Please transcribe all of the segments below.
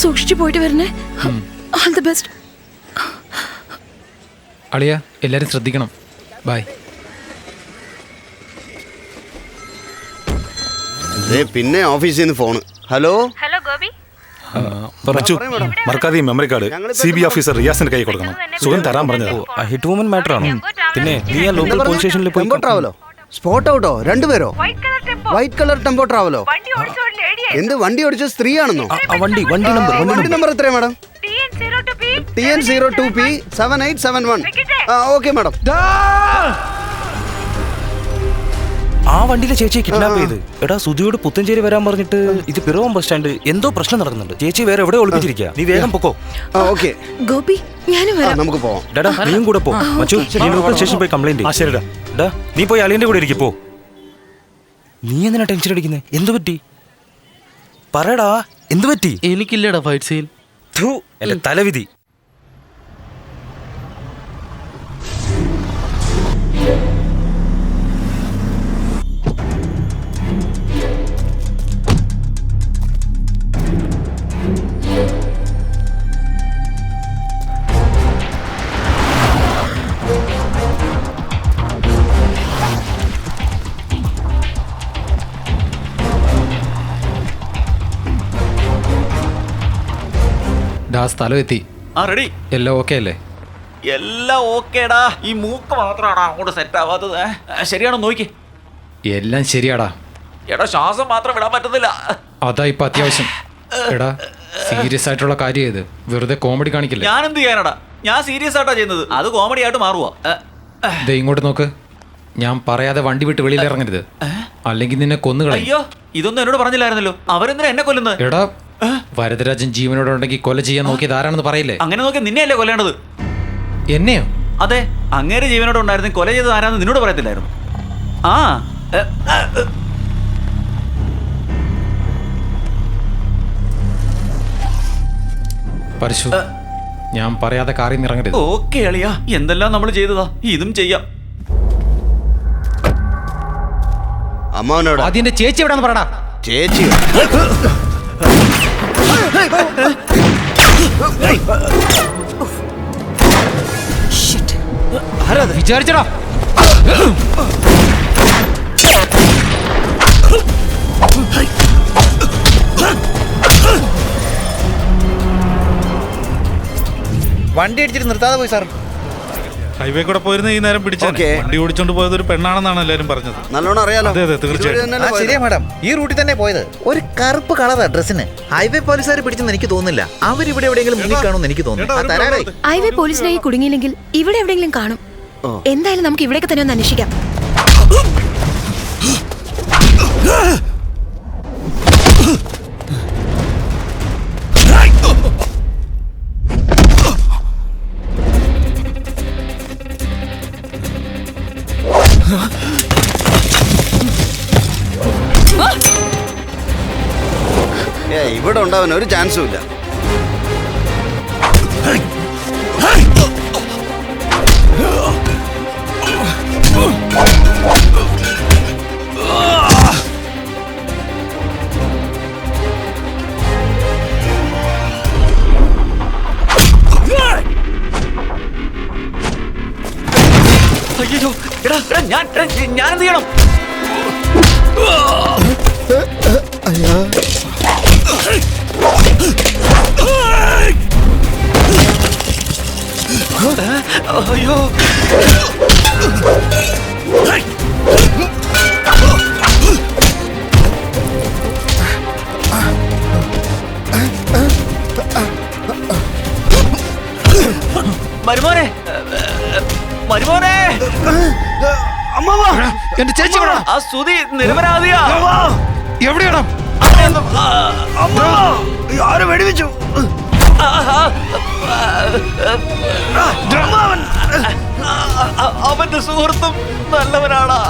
സൂക്ഷിച്ചു പോയിട്ട് വരണേ. All the best. അളിയ എല്ലാരും ശ്രദ്ധിക്കണം. ബൈ. പിന്നെ ഓഫീസിൽ നിന്ന് ഫോണ്. ഹലോ ഹലോ ഗോപി, മറക്കാതെ മെമ്മറി കാർഡ് CB ഓഫീസർ റിയാസിന്റെ കൈ കൊടുക്കണം. സുഖം തരാൻ പറഞ്ഞത്. ഹിറ്റ് വുമൻ മാറ്റർ ആണോ? പിന്നെ നീ ആ ലോക്കൽ പോലീസ് സ്റ്റേഷനിൽ പോയി ടെമ്പോ ട്രാവലോ സ്പോട്ട് ഔട്ടോ രണ്ടുപേരോ? വൈറ്റ് കളർ ടെമ്പോ ട്രാവലോ? എന്ത് വണ്ടി ഓടിച്ച സ്ത്രീയാണെന്നോ? വണ്ടി നമ്പർ എത്രയാ മാഡം? TN02P 7871. Okay madam. ആ വണ്ടിയിലെ ചേച്ചിയെ കിഡ്നാപ്പ് ചെയ്ത്. എടാ സുധിയോട് പുത്തഞ്ചേരി വരാൻ പറഞ്ഞിട്ട് ഇത് പിറവം ബസ് സ്റ്റാൻഡ് എന്തോ പ്രശ്നം നടക്കുന്നുണ്ട്. ചേച്ചി വേറെ എവിടെ ഒളിപ്പിച്ചിരിക്കുക. നീ വേഗം പൊക്കോ. ഓക്കെ ഗോപി ഞാനും വരാം. നമുക്ക് പോവാം. ഡാ നീയും കൂടെ പോ. മച്ചു നീ ലോക്കൽ സ്റ്റേഷൻ പോയി കംപ്ലൈന്റ്. ശരിടാ. ഡാ നീ പോയി അളിയന്റെ കൂടെ ഇരിക്കും. പോ. നീ എന്തിനാ ടെൻഷൻ അടിക്കുന്നത്? എന്തു പറ്റി പറയടാ, എന്തു പറ്റി? എനിക്കില്ലടാ ഫൈറ്റ് സീൻ. എന്റെ തലവിധി. സ്ഥലം എത്തി. റെഡി. എല്ലാം ഓക്കെ അല്ലേ? എല്ലാം ഓക്കേടാ. ഈ മൂക്ക് മാത്രമാണ് അങ്ങോട്ട് സെറ്റ് ആവാത്തത്. ശരിയാണോ നോക്കി? എല്ലാം ശരിയാടാ. എടാ ശ്വാസം മാത്രം വിടാൻ പറ്റുന്നില്ല. അതാ ഇപ്പൊ അത്യാവശ്യം. എടാ സീരിയസ് ആയിട്ടുള്ള കാര്യം ഇത്. വെറുതെ കോമഡി കാണിക്കില്ല. ഞാൻ എന്ത് ചെയ്യാനടാ? ഞാൻ സീരിയസ് ആയിട്ടാ ചെയ്യുന്നത്. അത് കോമഡി ആയിട്ട് മാറുവാ. ദേ ഇങ്ങോട്ട് നോക്ക്. ഞാൻ പറയാതെ വണ്ടി വിട്ട് വെളിയിൽ ഇറങ്ങരുത്, അല്ലെങ്കിൽ നിന്നെ കൊന്നുകളയും. അയ്യോ, ഇതൊന്നും എന്നോട് പറഞ്ഞില്ലായിരുന്നല്ലോ. അവരെന്തിനാ എന്നെ കൊല്ലുന്നത്? എടാ വരദരാജൻ ജീവനോടെ ഉണ്ടെങ്കിൽ കൊല ചെയ്യാൻ നോക്കിയത് ആരാണെന്ന് പറയില്ലേ? അങ്ങനെ നോക്കി നിന്നെയല്ലേ കൊല്ലേണ്ടത്? എന്നെയോ? അതെ, അങ്ങേര് ജീവനോടെ ഉണ്ടായിരുന്നു. കൊല ചെയ്തത് ആരാന്ന് നിന്നോട് പറയത്തില്ലായിരുന്നു? പരശു, ഞാൻ പറയാതെ കാറിൽ നിന്ന് ഇറങ്ങരുത്. ഓക്കെ അളിയാ, എന്തെല്ലാം നമ്മൾ ചെയ്തതാ, ഇതും ചെയ്യാം. അമ്മാവനോട് അതിന്റെ ചേച്ചി എവിടെയാന്ന് പറടാ. ചേച്ചി വിചാരിച്ചടാ. വണ്ടി അടിച്ചിട്ട് നിർത്താതെ പോയി സാർ. ഹൈവേ കൂടെ പോയിരുന്ന ഈ നേരം പിടിച്ചു. വണ്ടി ഓടിച്ചോണ്ട് പോയത് ഒരു പെണ്ണാണെന്നാണ് എല്ലാരും പറഞ്ഞത്. നല്ലോണം അറിയാലോ. അതെ അതെ തീർച്ചയായും. ശരിയാ മാഡം, ഈ റൂട്ടിൽ തന്നെ പോയത്. ഒരു കറുപ്പ് കളറാ ഡ്രസ്സിന്. ഹൈവേ പോലീസുകാർ പിടിച്ചെന്ന് എനിക്ക് തോന്നുന്നില്ല. അവരിവിടെ എവിടെയെങ്കിലും മുന്നിൽ കാണുമെന്ന് എനിക്ക് തോന്നുന്നു. ഹൈവേ പോലീസിനായി കുടുങ്ങിയില്ലെങ്കിൽ ഇവിടെ എവിടെയെങ്കിലും കാണും. എന്തായാലും നമുക്ക് ഇവിടേക്ക് തന്നെ ഒന്ന് അന്വേഷിക്കാം. ഇവിടെ ഉണ്ടാവാൻ ഒരു ചാൻസും ഇല്ല. അയ്യോ, എടാ ഞാൻ എന്ത് ചെയ്യണം? അയ്യോ, മരുമോനെ, മരുമോനെ, എന്റെ ചേച്ചി ആ സുധി നിരപരാധിയാ. എവിടെയാണോ? ആരും വെടിവെച്ചു. അവന്റെ സുഹൃത്തും നല്ലവനാടാ.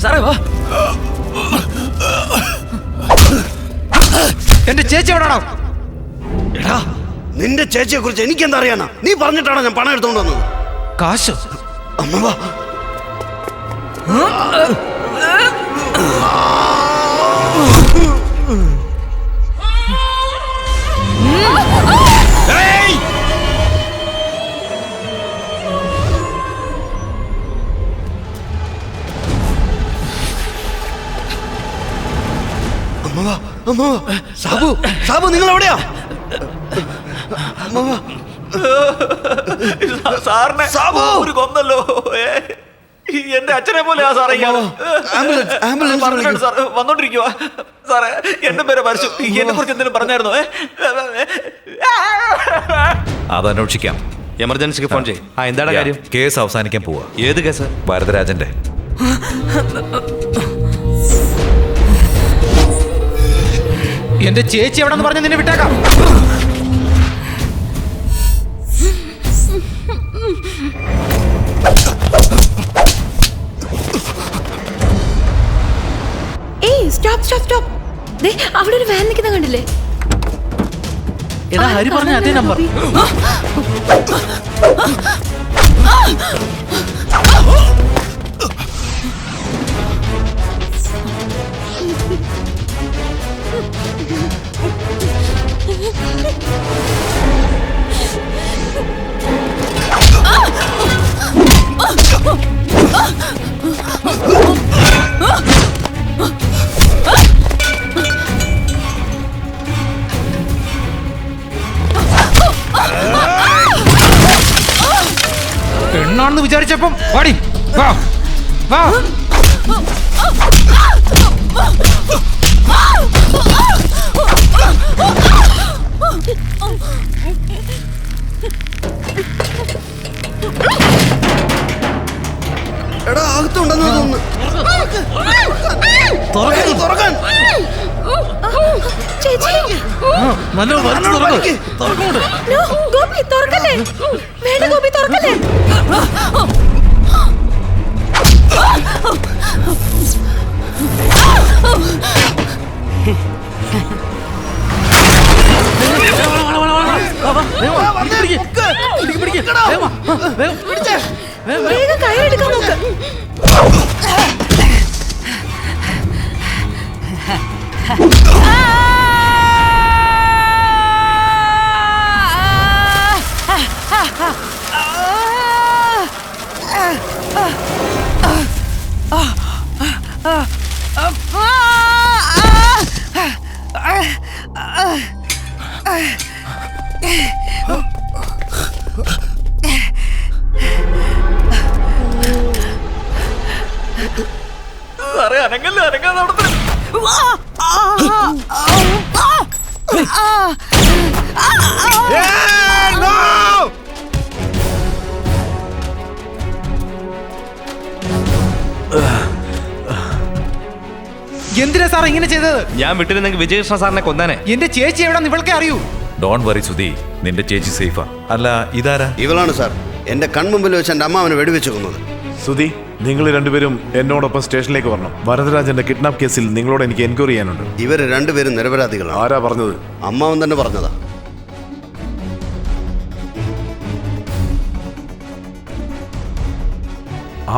സാറേ വാ. എന്റെ ചേച്ചി എവിടെയാണോ? ചേച്ചിയെ കുറിച്ച് എനിക്ക് എന്താ അറിയാനാ? നീ പറഞ്ഞിട്ടാണോ ഞാൻ പണം എടുത്തോണ്ട് വന്നത്? കാശ് അമ്മവാ, അമ്മവാ, അമ്മവാ, സാബു, സാബു നിങ്ങൾ എവിടെയാ? അമ്മവാ, സാറിനെ സാബു! ഒരു കൊന്നല്ലോ. എന്റെ അച്ഛനെ പോലെയാ സാറേ ഇയാള്. ആംബുലൻസ്, ആംബുലൻസ് പറഞ്ഞിട്ടുണ്ട് സാർ, വന്നോണ്ടിരിക്കുവാ. സാറേ എന്റെ പേരെ മരിച്ചു. എന്നെ കുറിച്ച് എന്തെങ്കിലും പറഞ്ഞായിരുന്നോ? അത് അന്വേഷിക്കാം. എമർജൻസിക്ക് ഫോൺ ചെയ്യും. എന്താണ് കാര്യം? കേസ് അവസാനിക്കാൻ പോവാ. ഏത് കേസ്? വരദരാജന്റെ. എന്റെ ചേച്ചി എവിടെ പറഞ്ഞ് നിന്നെ വിട്ടേക്കാം. ഏയ് സ്റ്റോപ്പ് സ്റ്റോപ്പ് സ്റ്റോപ്പ്. ദേ അവിടെ ഒരു വാൻ നിൽക്കുന്ന കണ്ടില്ലേ? എടാ ഹരി പറഞ്ഞ അതേ നമ്പർ. പെണ്ണാണെന്ന് വിചാരിച്ചപ്പം വാടി, വാ, വാ. എടാ അകത്തുണ്ടെന്ന് തോന്നുന്നു. തുറക്കാൻ ചേച്ചി നല്ലോ നോ, ഗോപി തുറക്കല്ലേ. വേണ്ട ഗോപി തുറക്കല്ലേ. വേഗം കയറെടുക്കാൻ നോക്ക്. സാറേ അനങ്ങല്ല, അനങ്ങാതെ അവിടെ തന്നെ. എന്തിനാ സാർ ഇങ്ങനെ ചെയ്തത്? ഞാൻ വിട്ടിരുന്നെങ്കിൽ വിജയകൃഷ്ണ സാറിനെ കൊന്നാനെ. എന്റെ ചേച്ചി എവിടെന്ന് ഇവൾക്കേ അറിയൂ. ഡോൺ വറി സുധി, നിന്റെ ചേച്ചി സേഫാ. അല്ല ഇതാരാ? ഇവളാണ് സാർ എന്റെ കൺമുമ്പിൽ വെച്ച് എന്റെ അമ്മാവനെ വെടിവെച്ച് കൊന്നത്. സുധി, നിങ്ങൾ രണ്ടുപേരും എന്നോടൊപ്പം സ്റ്റേഷനിലേക്ക് വരണം. വരദരാജന്റെ കിഡ്നാപ്പ് കേസിൽ നിങ്ങളോട് എനിക്ക് എൻക്വയറി ചെയ്യാനുണ്ട്. ഇവര് രണ്ടുപേരും നിരപരാധികളാണ്. ആരാ പറഞ്ഞത്? അമ്മാവൻ തന്നെ പറഞ്ഞതാ.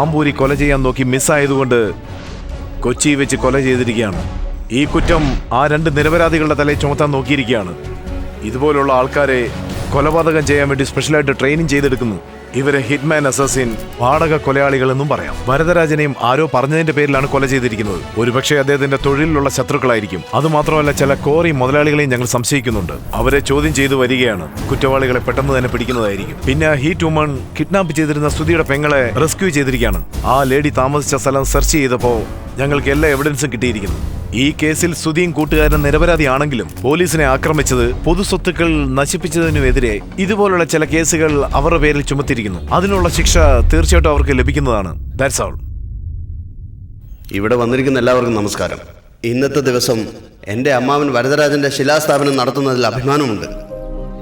ആമ്പൂരി കൊല ചെയ്യാൻ നോക്കി മിസ്സായതുകൊണ്ട് കൊച്ചി വെച്ച് കൊല ചെയ്തിരിക്കുകയാണ്. ഈ കുറ്റം ആ രണ്ട് നിരപരാധികളുടെ തലയിൽ ചുമത്താൻ നോക്കിയിരിക്കുകയാണ്. ഇതുപോലുള്ള ആൾക്കാരെ കൊലപാതകം ചെയ്യാൻ വേണ്ടി സ്പെഷ്യലായിട്ട് ട്രെയിനിങ് ചെയ്തെടുക്കുന്നു. ഇവരെ ഹിറ്റ്മാൻ, അസസിൻ, വാടക കൊലയാളികൾ എന്നും പറയാം. വരദരാജനെയും ആരോ പറഞ്ഞതിന്റെ പേരിലാണ് കൊല ചെയ്തിരിക്കുന്നത്. ഒരുപക്ഷെ അദ്ദേഹത്തിന്റെ തൊഴിലിലുള്ള ശത്രുക്കളായിരിക്കും. അതുമാത്രമല്ല, ചില കോറി മുതലാളികളെയും ഞങ്ങൾ സംശയിക്കുന്നുണ്ട്. അവരെ ചോദ്യം ചെയ്തു വരികയാണ്. കുറ്റവാളികളെ പെട്ടെന്ന് തന്നെ പിടിക്കുന്നതായിരിക്കും. പിന്നെ ഹീറ്റ് വുമൺ കിഡ്നാപ്പ് ചെയ്തിരുന്ന സ്തുതിയുടെ പെങ്ങളെ റെസ്ക്യൂ ചെയ്തിരിക്കുകയാണ്. ആ ലേഡി താമസിച്ച സ്ഥലം സെർച്ച് ചെയ്തപ്പോൾ ഞങ്ങൾക്ക് എല്ലാ എവിഡൻസും കിട്ടിയിരിക്കുന്നു. ഈ കേസിൽ സ്തുതിയും കൂട്ടുകാരൻ നിരപരാധിയാണെങ്കിലും പോലീസിനെ ആക്രമിച്ചത്, പൊതുസ്വത്തുക്കൾ നശിപ്പിച്ചതിനുമെതിരെ ഇതുപോലുള്ള ചില കേസുകൾ അവരുടെ പേരിൽ ചുമത്തിയിരിക്കുന്നു. അതിനുള്ള ശിക്ഷ തീർച്ചയായിട്ടും അവർക്ക് ലഭിക്കുന്നതാണ്. That's all. ഇവിടെ വന്നിരിക്കുന്ന എല്ലാവർക്കും നമസ്കാരം. ഇന്നത്തെ ദിവസം എൻ്റെ അമ്മാവൻ വരദരാജന്റെ ശിലാസ്ഥാപനം നടത്തുന്നതിൽ അഭിമാനമുണ്ട്.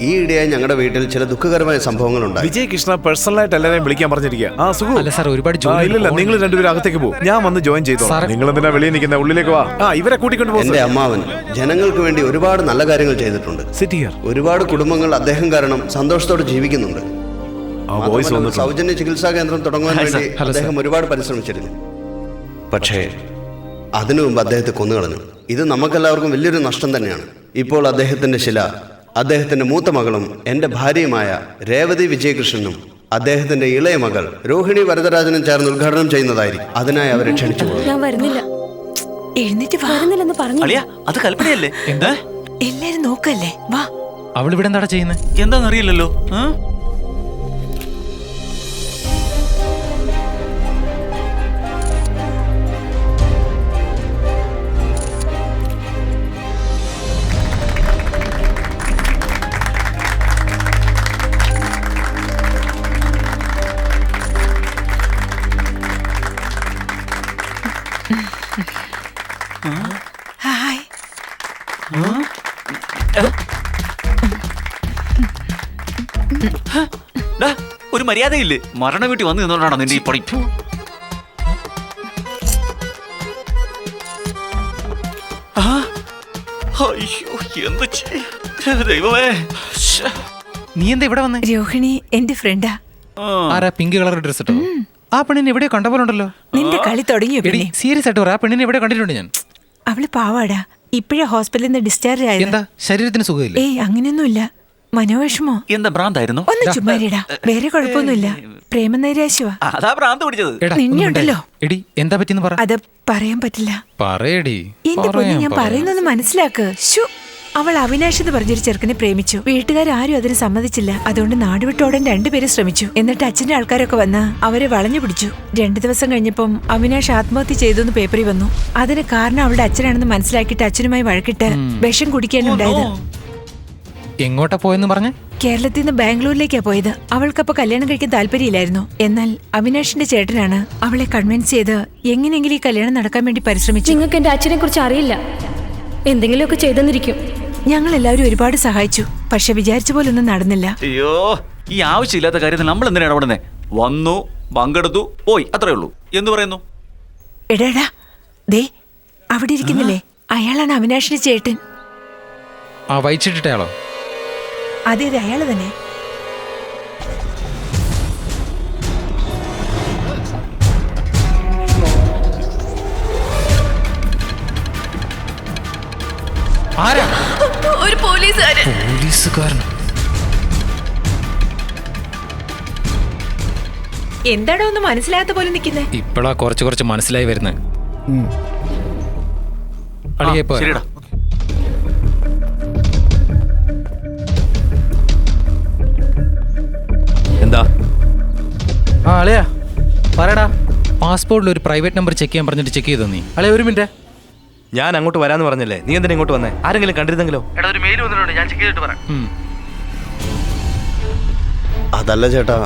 ഈയിടെയായി ഞങ്ങളുടെ വീട്ടിൽ ചില ദുഃഖകരമായ സംഭവങ്ങളുണ്ടായി. വിജയ് കൃഷ്ണ പേഴ്സണലായിട്ട് എല്ലാവരെയും വിളിക്കാൻ പറഞ്ഞിരിക്കുക. ആ സുഖം. അല്ല സാർ, ഒരുപാട് ഇല്ല, നിങ്ങൾ രണ്ടുപേരും അകത്തേക്ക് പോകും. ഞാൻ വന്ന് ജോയിൻ ചെയ്തു. സാർ- നിങ്ങൾ എന്തിനാ വെളിയിൽ നിൽക്കുന്ന? ഉള്ളിലേക്ക് വാ. ഇവരെ കൂട്ടിക്കൊണ്ട് എന്റെ പോകും. അമ്മാവൻ ജനങ്ങൾക്ക് വേണ്ടി ഒരുപാട് നല്ല കാര്യങ്ങൾ ചെയ്തിട്ടുണ്ട്. Sit here. ഒരുപാട് കുടുംബങ്ങൾ അദ്ദേഹം കാരണം സന്തോഷത്തോടെ ജീവിക്കുന്നുണ്ട്. ആ വോയിസ് മാത്രമല്ല, വന്നിട്ടുണ്ട്. സൗജന്യ ചികിത്സാ കേന്ദ്രം തുടങ്ങുവാൻ വേണ്ടി ഹലോ, അദ്ദേഹം ഒരുപാട് പരിശ്രമിച്ചിരുന്നു. പക്ഷേ അതിനു മുമ്പ് അദ്ദേഹത്തെ കൊന്നുകളഞ്ഞു. ഇത് നമുക്കെല്ലാവർക്കും വലിയൊരു നഷ്ടം തന്നെയാണ്. ഇപ്പോൾ അദ്ദേഹത്തിന്റെ ശില അദ്ദേഹത്തിന്റെ മൂത്ത മകളും എന്റെ ഭാര്യയുമായ രേവതി വിജയകൃഷ്ണനും അദ്ദേഹത്തിന്റെ ഇളയ മകൾ രോഹിണി വരദരാജനും ചേർന്ന് ഉദ്ഘാടനം ചെയ്യുന്നതായിരിക്കും. അതിനായി അവരെ ക്ഷണിച്ചു. ഞാൻ വരുന്നില്ല. എഴുന്നേറ്റ് വരുന്നില്ലെന്ന് പറഞ്ഞു. അളിയ അത് കൽപ്പനയല്ലേ? എന്താ എല്ലാരും നോക്കല്ലേ, വാ. അവൾ ഇവിടെ എന്താ ചെയ്യുന്നത്? എന്താന്നറിയില്ലല്ലോ. ഹായ്. ഒരു മര്യാദയില്ലേ? മരണ വീട്ടിൽ വന്നു നിന്നോണ്ടാണോ നിന്റെ ഈ പണി? അയ്യോ, എന്ത് ദൈവമേ. നീ എന്താ ഇവിടെ വന്നേ? രോഹിണി എന്റെ ഫ്രണ്ടാ. ആരാ പിങ്ക് കളർ ഡ്രസ് ഇട്ടോ? ആ പെണ്ണിനെ എവിടെയോ കണ്ട പോലെ ഉണ്ടല്ലോ. നിന്റെ കളി തുടങ്ങിയോ പിന്നെ? സീരിയസ് ആയിട്ട് പറ, ആ പെണ്ണിനെ എവിടെ കണ്ടിട്ടുണ്ട് ഞാൻ. അവള് പാവാടാ. ഇപ്പഴേ ഹോസ്പിറ്റലിൽ നിന്ന് ഡിസ്ചാർജ് ആയത്. എന്താ ശരീരത്തിന് സുഖമില്ല? ഏയ് അങ്ങനെയൊന്നുമില്ല. മനോവിഷമോ? എന്താ ഭ്രാന്തായിരുന്നു? ഒന്ന് ചുമ്മാരിടാ. വേറെ കുഴപ്പമൊന്നുമില്ല. പ്രേമനൈരാശ്യവാ. അതാ ഭ്രാന്ത് പിടിച്ചത്. എടാ, നിന്നെ ഒന്നും ഉണ്ടല്ലോ. മിണ്ടാതിരി. എടി എന്താ പറ്റിയെന്ന് പറ. അത് പറയാൻ പറ്റില്ല. പറയടി. എന്റെ പൊന്നു, ഞാൻ പറയുന്നൊന്ന് മനസ്സിലാക്ക്. ശു, അവൾ അവിനാഷ് എന്ന് പറഞ്ഞൊരു ചെറുക്കനെ പ്രേമിച്ചു. വീട്ടുകാരും അതിന് സമ്മതിച്ചില്ല. അതുകൊണ്ട് നാടുവിട്ടോടാൻ രണ്ടുപേരും ശ്രമിച്ചു. എന്നിട്ട് അച്ഛന്റെ ആൾക്കാരൊക്കെ വന്ന് അവരെ വളഞ്ഞു പിടിച്ചു. 2 ദിവസം കഴിഞ്ഞപ്പം അവിനാഷ് ആത്മഹത്യ ചെയ്തു എന്ന് പേപ്പറിൽ വന്നു. അതിന് കാരണം അവളുടെ അച്ഛനാണെന്ന് മനസ്സിലാക്കിയിട്ട് അച്ഛനുമായി വഴക്കിട്ട് വിഷം കുടിക്കാനുണ്ടായത്. എങ്ങോട്ടാ പോയെന്ന് പറഞ്ഞ? കേരളത്തിൽ നിന്ന് ബാംഗ്ലൂരിലേക്കാ പോയത്. അവൾക്കപ്പോ കല്യാണം കഴിക്കാൻ താല്പര്യമില്ലായിരുന്നു. എന്നാൽ അവിനാഷിന്റെ ചേട്ടനാണ് അവളെ കൺവിൻസ് ചെയ്ത് എങ്ങനെയെങ്കിലും ഈ കല്യാണം നടക്കാൻ വേണ്ടി പരിശ്രമിച്ചു. നിങ്ങൾക്ക് എന്റെ അച്ഛനെ കുറിച്ച് അറിയില്ല. എന്തെങ്കിലുമൊക്കെ ചെയ്തെന്നിരിക്കും. ഞങ്ങൾ എല്ലാവരും ഒരുപാട് സഹായിച്ചു. പക്ഷെ വിചാരിച്ച പോലെ ഒന്നും നടന്നില്ല. അയ്യോ, ഈ ആവശ്യമില്ലാത്ത കാര്യത്തിൽ നമ്മൾ എന്തിനാണ് ഇടപെടുന്നത്? വന്നു, പങ്കെടുത്തു, പോയി, അത്രേ ഉള്ളൂ. എന്ന് പറയുന്നു. എടാ ദേ അവിടെ ഇരിക്കുന്നില്ലേ, അയാളാണ് അവിനാഷിന്റെ ചേട്ടൻ. ആ വൈച്ചിട്ടിട്ടയാളോ? അതെ, അയാള് തന്നെ. ആരാ? ഒരു പോലീസുകാരൻ. പോലീസുകാരൻ? എന്താടോ ഒന്ന് മനസ്സിലാത്ത പോലെ നിൽക്കുന്നേ? ഇപ്പഴാ കുറച്ച് മനസ്സിലായി വരുന്നത്. ശരിടാ. എന്താ? അളിയാ പറയടാ. പാസ്പോർട്ടിൽ ഒരു പ്രൈവറ്റ് നമ്പർ ചെക്ക് ചെയ്യാൻ പറഞ്ഞിട്ട് ചെക്ക് ചെയ്തോ നീ? അളിയ ഒരു മിനിറ്റ്. ഞാൻ അങ്ങോട്ട് വരാന്ന് പറഞ്ഞല്ലേ, നീ എന്തിനാ ഇങ്ങോട്ട് വന്നേ? ആരെങ്കിലും കണ്ടിരുന്നെങ്കിലോ? എടാ, ഒരു മെയിൽ വന്നിട്ടുണ്ട്, ഞാൻ ചെക്ക് ചെയ്തിട്ട് പറയാം. അതല്ല ചേട്ടാ.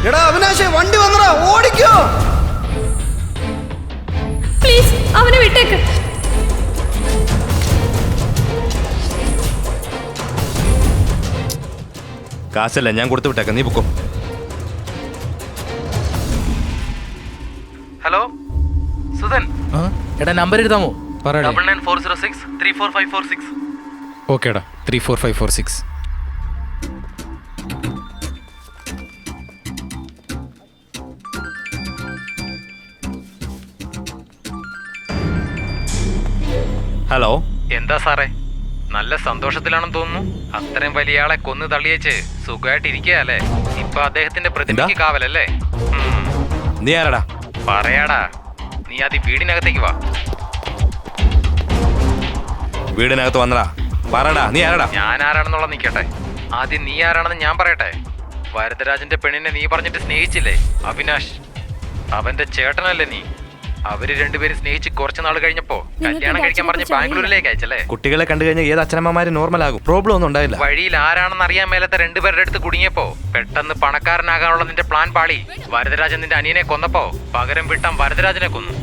എടാ അവിനാശേ, വണ്ടി വന്നടാ, ഓടിക്കോ. പ്ലീസ് അവനെ വിട്ടേക്ക്. കാശല്ല, ഞാൻ കൊടുത്തു വിട്ടേക്കാം, നീ പൊക്കോ. ഹലോ സുധൻ, എടാ നമ്പർ എഴുതാമോ? 9940634546. ഓക്കേടാ, 34546. ഹലോ. എന്താ സാറേ, നല്ല സന്തോഷത്തിലാണെന്ന് തോന്നുന്നു. അത്രയും വലിയ ആളെ കൊന്നു തള്ളിയേച്ച് സുഖമായിട്ടിരിക്കുക അല്ലേ? ഇപ്പൊ അദ്ദേഹത്തിന്റെ പ്രതിമയ്ക്ക് കാവലല്ലേ? നീ ആരടാ? പറയാടാ, നീ ആദ്യം വീടിനകത്തേക്ക് വാ. വീടിനകത്ത് വന്നടാ, പറടാ, നീ ആരടാ? ഞാൻ ആരാണെന്നുള്ള നിൽക്കട്ടെ. ആദ്യം നീ ആരാണെന്ന് ഞാൻ പറയട്ടെ. വരദരാജന്റെ പെണ്ണിനെ നീ പറഞ്ഞിട്ട് സ്നേഹിച്ചില്ലേ അവിനാഷ്? അവന്റെ ചേട്ടനല്ലേ നീ? അവര് രണ്ടുപേരും സ്നേഹിച്ച് കുറച്ച് നാൾ കഴിഞ്ഞപ്പോ കല്യാണം കഴിക്കാൻ പറഞ്ഞ് ബാംഗ്ലൂരിലേക്ക് അയച്ചല്ലേ? കുട്ടികളെ കണ്ടു കഴിഞ്ഞാൽ ഏത് അച്ഛനമ്മമാര് നോർമൽ ആകും, പ്രോബ്ലം ഒന്നും ഉണ്ടായില്ല. വഴിയിൽ ആരാണെന്ന് അറിയാൻ മേലത്തെ രണ്ടുപേരുടെ അടുത്ത് കുടുങ്ങിയപ്പോ പെട്ടെന്ന് പണക്കാരനാകാനുള്ള നിന്റെ പ്ലാൻ പാളി. വരദരാജൻ നിന്റെ അനിയനെ കൊന്നപ്പോ പകരം വിട്ടാൻ വരദരാജനെ കൊന്നു.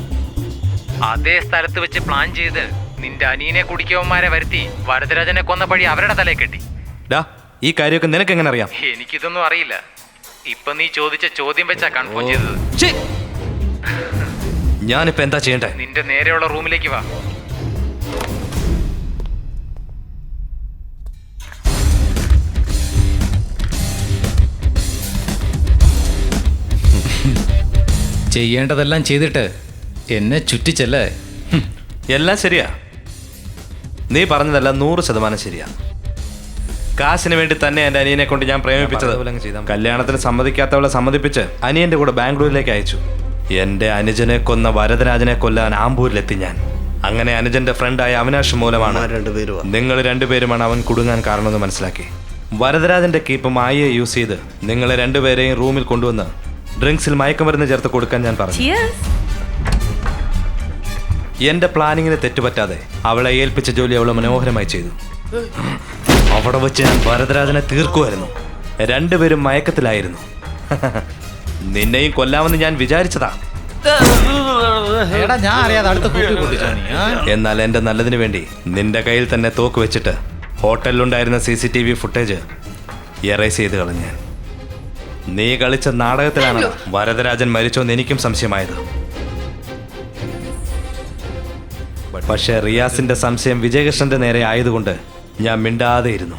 അതേ സ്ഥലത്ത് വെച്ച് പ്ലാൻ ചെയ്ത് നിന്റെ അനിയനെ കുടിക്കവന്മാരെ വരുത്തി വരദരാജനെ കൊന്ന പഴി അവരുടെ തലയെ കെട്ടി. ഡാ, ഈ കാര്യമൊക്കെ നിനക്ക് എങ്ങനെ അറിയാം? എനിക്കിതൊന്നും അറിയില്ല. ഇപ്പൊ നീ ചോദിച്ച ചോദ്യം വെച്ചാ കൺഫേം ചെയ്തത്. ഞാനിപ്പോ എന്താ ചെയ്യണ്ടേ? നിന്റെ നേരെയുള്ള റൂമിലേക്ക് വാ. ചെയ്യേണ്ടതെല്ലാം ചെയ്തിട്ട് എന്നെ ചുറ്റിച്ചല്ലേ? എല്ലാം ശരിയാ. നീ പറഞ്ഞതെല്ലാം 100% ശരിയാ. കാശിന് വേണ്ടി തന്നെ എൻ്റെ അനിയനെ കൊണ്ട് ഞാൻ പ്രേമിപ്പിച്ചത്. കല്യാണത്തിന് സമ്മതിക്കാത്തവളെ സമ്മതിപ്പിച്ച് അനിയന്റെ കൂടെ ബാംഗ്ലൂരിലേക്ക് അയച്ചു. എൻ്റെ അനുജനെ കൊന്ന വരദരാജനെ കൊല്ലാൻ ആമ്പൂരിലെത്തി ഞാൻ. അങ്ങനെ അനുജന്റെ ഫ്രണ്ടായ അവിനാഷ് മൂലമാണ് നിങ്ങൾ രണ്ടുപേരുമാണ് അവൻ കുടുങ്ങാൻ കാരണമെന്ന് മനസ്സിലാക്കി. വരദരാജന്റെ കീപ്പ് മായയെ യൂസ് ചെയ്ത് നിങ്ങളെ രണ്ടുപേരെയും റൂമിൽ കൊണ്ടുവന്ന് ഡ്രിങ്ക്സിൽ മയക്കുമരുന്ന് ചേർത്ത് കൊടുക്കാൻ ഞാൻ പറഞ്ഞു. എന്റെ പ്ലാനിങ്ങിന് തെറ്റുപറ്റാതെ അവളെ ഏൽപ്പിച്ച ജോലി അവളെ മനോഹരമായി ചെയ്തു. അവിടെ വെച്ച് ഞാൻ വരദരാജനെ തീർക്കുമായിരുന്നു. രണ്ടുപേരും മയക്കത്തിലായിരുന്നു. നിന്നെയും കൊല്ലാമെന്ന് ഞാൻ വിചാരിച്ചതാ. ഞാൻ അറിയാതെ അടുത്ത എന്നാൽ എന്റെ നല്ലതിനു വേണ്ടി നിന്റെ കയ്യിൽ തന്നെ തോക്ക് വെച്ചിട്ട് ഹോട്ടലിലുണ്ടായിരുന്ന CCTV ഫുട്ടേജ് എറേസ് ചെയ്ത് കളഞ്ഞു. നീ കളിച്ച നാടകത്തിലാണ് വരദരാജൻ മരിച്ചോന്ന് എനിക്കും സംശയമായത്. പക്ഷേ റിയാസിന്റെ സംശയം വിജയകൃഷ്ണന്റെ നേരെ ആയതുകൊണ്ട് ഞാൻ മിണ്ടാതെ ഇരുന്നു.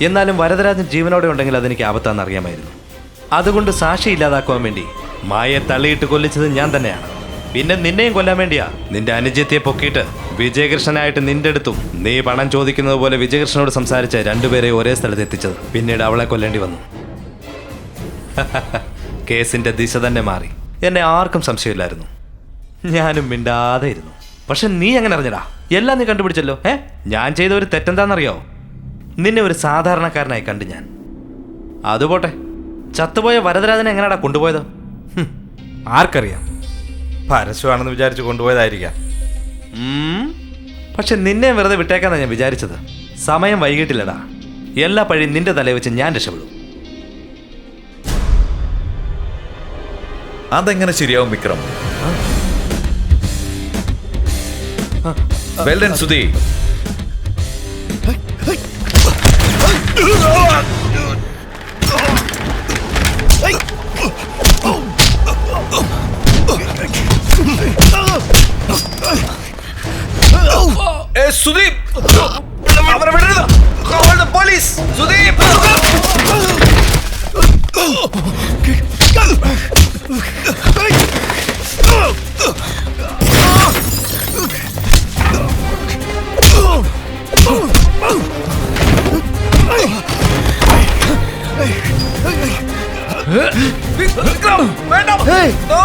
എന്നാലും വരദരാജൻ ജീവനോടെ ഉണ്ടെങ്കിൽ അതെനിക്ക് ആപത്താന്ന് അറിയാമായിരുന്നു. അതുകൊണ്ട് സാക്ഷി ഇല്ലാതാക്കുവാൻ വേണ്ടി മായയെ തള്ളിയിട്ട് കൊല്ലിച്ചത് ഞാൻ തന്നെയാണ്. പിന്നെ നിന്നെയും കൊല്ലാൻ വേണ്ടിയാ നിന്റെ അനുജത്തിയെ പൊക്കിയിട്ട് വിജയകൃഷ്ണനായിട്ട് നിന്റെ അടുത്തും നീ പണം ചോദിക്കുന്നത് പോലെ വിജയകൃഷ്ണനോട് സംസാരിച്ച് രണ്ടുപേരെ ഒരേ സ്ഥലത്ത് എത്തിച്ചത്. പിന്നീട് അവളെ കൊല്ലേണ്ടി വന്നു. കേസിന്റെ ദിശ തന്നെ മാറി. എന്നെ ആർക്കും സംശയമില്ലായിരുന്നു. ഞാനും മിണ്ടാതെ ഇരുന്നു. പക്ഷെ നീ എങ്ങനെ അറിഞ്ഞടാ? എല്ലാം നീ കണ്ടുപിടിച്ചല്ലോ. ഞാൻ ചെയ്ത ഒരു തെറ്റെന്താണെന്നറിയോ? നിന്നെ ഒരു സാധാരണക്കാരനായി കണ്ടു ഞാൻ. അതുപോട്ടെ, ചത്തുപോയ വരദരാജനെ എങ്ങനെയാടാ കൊണ്ടുപോയത്? ആർക്കറിയാം. പരസ്യമാണെന്ന് വിചാരിച്ച് കൊണ്ടുപോയതായിരിക്കാം. പക്ഷെ നിന്നെ വെറുതെ വിട്ടേക്കാന്നാ ഞാൻ വിചാരിച്ചത്. സമയം വൈകിട്ടില്ലടാ. എല്ലാ പഴിയും നിന്റെ തലയിൽ വെച്ച് ഞാൻ രക്ഷപ്പെടും. അതെങ്ങനെ ശരിയാവും വിക്രം? Well done Sudhi. സുദീപ്, അവരെ വിടരുത്. പോലീസ്. സുദീപ്, വിക്രം, വേണ്ട. No!